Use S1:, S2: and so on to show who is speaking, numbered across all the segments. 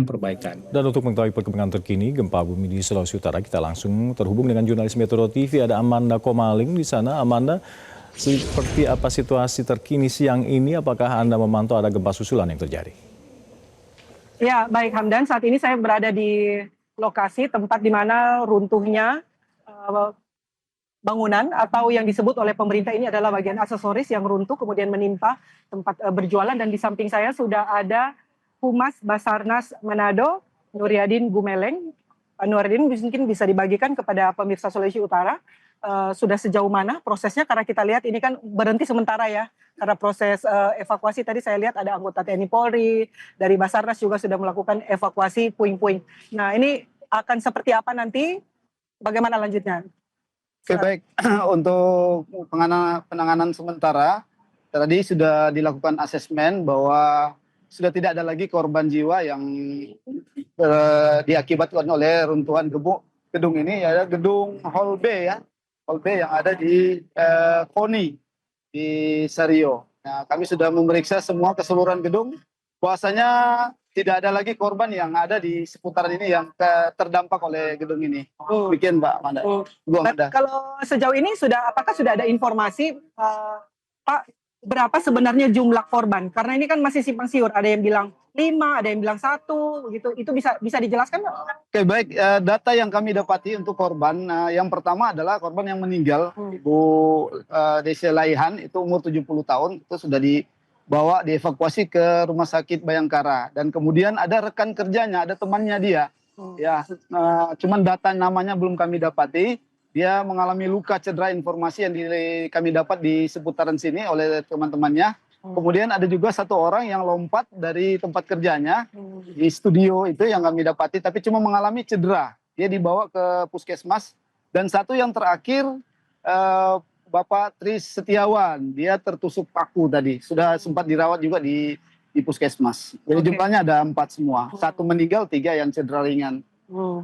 S1: perbaikan.
S2: Dan untuk mengetahui perkembangan terkini gempa bumi di Sulawesi Utara, kita langsung terhubung dengan jurnalis Metro TV, ada Amanda Komaling di sana. Amanda, seperti apa situasi terkini siang ini? Apakah Anda memantau ada gempa susulan yang terjadi?
S3: Ya, baik Hamdan. Saat ini saya berada di lokasi tempat di mana runtuhnya bangunan atau yang disebut oleh pemerintah ini adalah bagian aksesoris yang runtuh kemudian menimpa tempat berjualan, dan di samping saya sudah ada Humas Basarnas Manado, Nuryadin Gumeleng. Pak Nuryadin, mungkin bisa dibagikan kepada pemirsa Sulawesi Utara sudah sejauh mana prosesnya, karena kita lihat ini kan berhenti sementara ya, karena proses evakuasi tadi saya lihat ada anggota TNI Polri, dari Basarnas juga sudah melakukan evakuasi puing-puing. Nah, ini akan seperti apa nanti, bagaimana lanjutnya?
S4: Oke, baik. Untuk penanganan sementara, tadi sudah dilakukan asesmen bahwa sudah tidak ada lagi korban jiwa yang diakibatkan oleh runtuhan gedung ini, ya, gedung Hall B ya, Hall B yang ada di KONI di Sario. Nah, kami sudah memeriksa semua keseluruhan gedung, bahwasanya tidak ada lagi korban yang ada di seputaran ini yang terdampak oleh gedung ini. Bikin Mbak Amanda.
S3: Kalau sejauh ini apakah sudah ada informasi Pak, berapa sebenarnya jumlah korban? Karena ini kan masih simpang siur, ada yang bilang 5, ada yang bilang 1, gitu. Itu bisa dijelaskan nggak?
S4: Oke, baik. Data yang kami dapati untuk korban, yang pertama adalah korban yang meninggal, Ibu Desi Laihan, itu umur 70 tahun, itu sudah dibawa dievakuasi ke Rumah Sakit Bayangkara, dan kemudian ada rekan kerjanya, ada temannya dia, ya, cuman data namanya belum kami dapati. Dia mengalami luka cedera, informasi yang kami dapat di seputaran sini oleh teman-temannya. Kemudian ada juga satu orang yang lompat dari tempat kerjanya di studio itu yang kami dapati, tapi cuma mengalami cedera. Dia dibawa ke puskesmas. Dan satu yang terakhir, Bapak Tris Setiawan, dia tertusuk paku tadi, sudah sempat dirawat juga di puskesmas. Jadi jumlahnya ada 4 semua, 1 meninggal, 3 yang cedera ringan.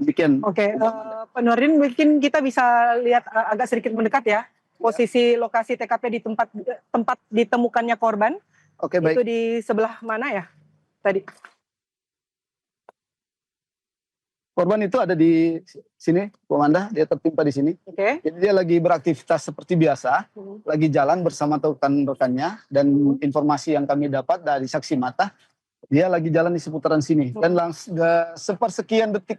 S4: Bikin.
S3: Oke, Pak Nuryadin, mungkin kita bisa lihat agak sedikit mendekat ya, posisi lokasi TKP di tempat ditemukannya korban.
S4: Oke, baik.
S3: Itu di sebelah mana ya tadi?
S4: Korban itu ada di sini, Bu Amanda, dia tertimpa di sini.
S3: Oke.
S4: Jadi dia lagi beraktivitas seperti biasa, lagi jalan bersama rekan-rekannya, dan informasi yang kami dapat dari saksi mata, dia lagi jalan di seputaran sini. Dan langsung sepersekian detik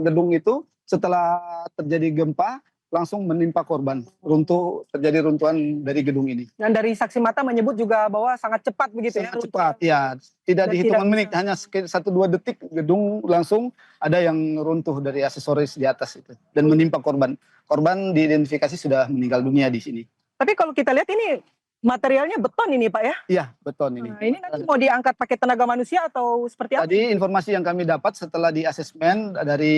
S4: gedung itu setelah terjadi gempa langsung menimpa korban, terjadi runtuhan dari gedung ini.
S3: Dan dari saksi mata menyebut juga bahwa sangat cepat begitu.
S4: Sangat cepat, ya. Tidak dihitungan menit, hanya 1-2 detik gedung langsung ada yang runtuh dari aksesoris di atas itu dan menimpa korban. Korban diidentifikasi sudah meninggal dunia di sini.
S3: Tapi kalau kita lihat ini materialnya beton ini Pak ya?
S4: Iya, beton ini.
S3: Nah, ini nanti mau diangkat pakai tenaga manusia atau seperti apa?
S4: Tadi informasi yang kami dapat setelah di asesmen dari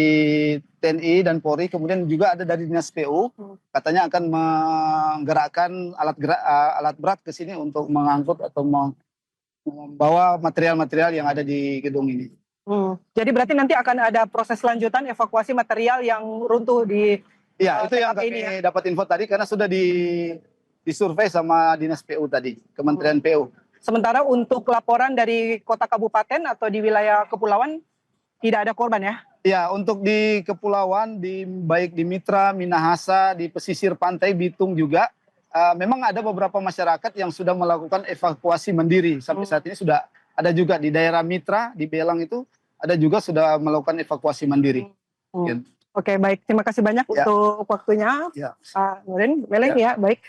S4: TNI dan Polri, kemudian juga ada dari Dinas PU, katanya akan menggerakkan alat berat ke sini untuk mengangkut atau membawa material-material yang ada di gedung ini.
S3: Jadi berarti nanti akan ada proses lanjutan evakuasi material yang runtuh di
S4: Iya, itu yang kami dapat info tadi, karena sudah disurvei sama Dinas PU tadi, Kementerian PU.
S3: Sementara untuk laporan dari kota kabupaten atau di wilayah kepulauan tidak ada korban ya?
S4: Ya, untuk di kepulauan, baik di Mitra, Minahasa, di pesisir pantai Bitung juga, memang ada beberapa masyarakat yang sudah melakukan evakuasi mandiri. Sampai saat ini sudah ada juga di daerah Mitra, di Belang itu, ada juga sudah melakukan evakuasi mandiri. Gitu.
S3: Oke, baik. Terima kasih banyak untuk waktunya, Pak Nuryadin Gumeleng. Ya, baik.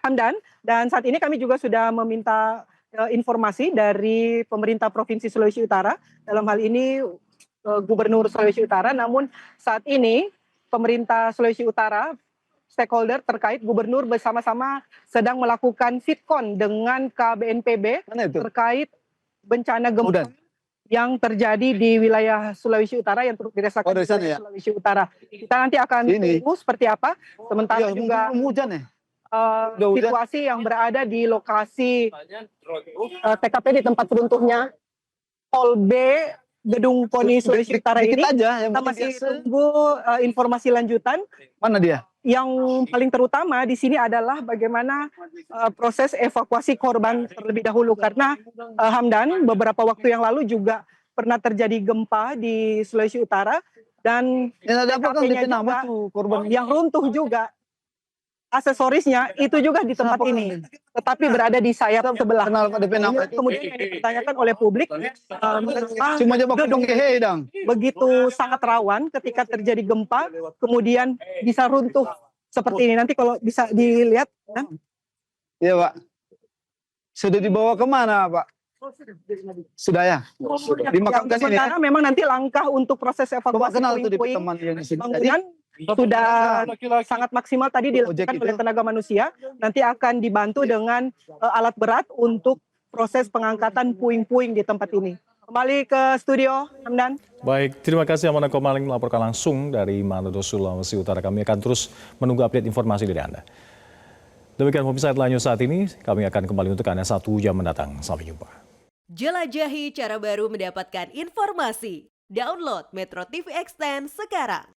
S3: Hamdan, dan saat ini kami juga sudah meminta informasi dari pemerintah Provinsi Sulawesi Utara, dalam hal ini Gubernur Sulawesi Utara. Namun saat ini pemerintah Sulawesi Utara, stakeholder terkait gubernur bersama-sama sedang melakukan fitcon dengan KBNPB terkait bencana gempa yang terjadi di wilayah Sulawesi Utara, yang turut dirasakan di Sulawesi Utara. Kita nanti akan tunggu seperti apa. Sementara juga situasi yang berada di lokasi TKP di tempat runtuhnya Hall B Gedung KONI Sulawesi Utara ini. Kita masih tunggu informasi lanjutan.
S4: Mana dia?
S3: Yang paling terutama di sini adalah bagaimana proses evakuasi korban terlebih dahulu, karena Hamdan, beberapa waktu yang lalu juga pernah terjadi gempa di Sulawesi Utara dan
S4: Ada apa kan
S3: TKP-nya
S4: DP nama
S3: juga
S4: tuh korban?
S3: yang runtuh juga. Aksesorisnya itu juga di tempat ini, tetapi berada di sayap sebelah.
S4: Kenal Pak DP nama itu?
S3: Kemudian yang dipertanyakan oleh publik,
S4: Cuma coba gedung hehe dong.
S3: begitu sangat rawan ketika terjadi gempa, kemudian bisa runtuh seperti ini. Nanti kalau bisa dilihat, ya.
S4: Iya Pak. Sudah dibawa kemana Pak? Sudah ya? Dimakamkan ini ya?
S3: Sementara memang nanti langkah untuk proses
S4: Bapak
S3: evakuasi
S4: kenal tuh DP
S3: puing-puing
S4: teman yang di sini tadi?
S3: bangunan sudah sangat maksimal tadi
S4: Ojek
S3: dilakukan
S4: itu?
S3: oleh tenaga manusia. Nanti akan dibantu dengan alat berat untuk proses pengangkatan puing-puing di tempat ini. Kembali ke studio, Hamdan.
S2: Baik, terima kasih Amanda Komaling melaporkan langsung dari Manado, Sulawesi Utara. Kami akan terus menunggu update informasi dari Anda. Demikian pemirsa Headline News saat ini, kami akan kembali untuk Anda 1 jam mendatang. Sampai jumpa.
S1: Jelajahi cara baru mendapatkan informasi. Download Metro TV Extend sekarang.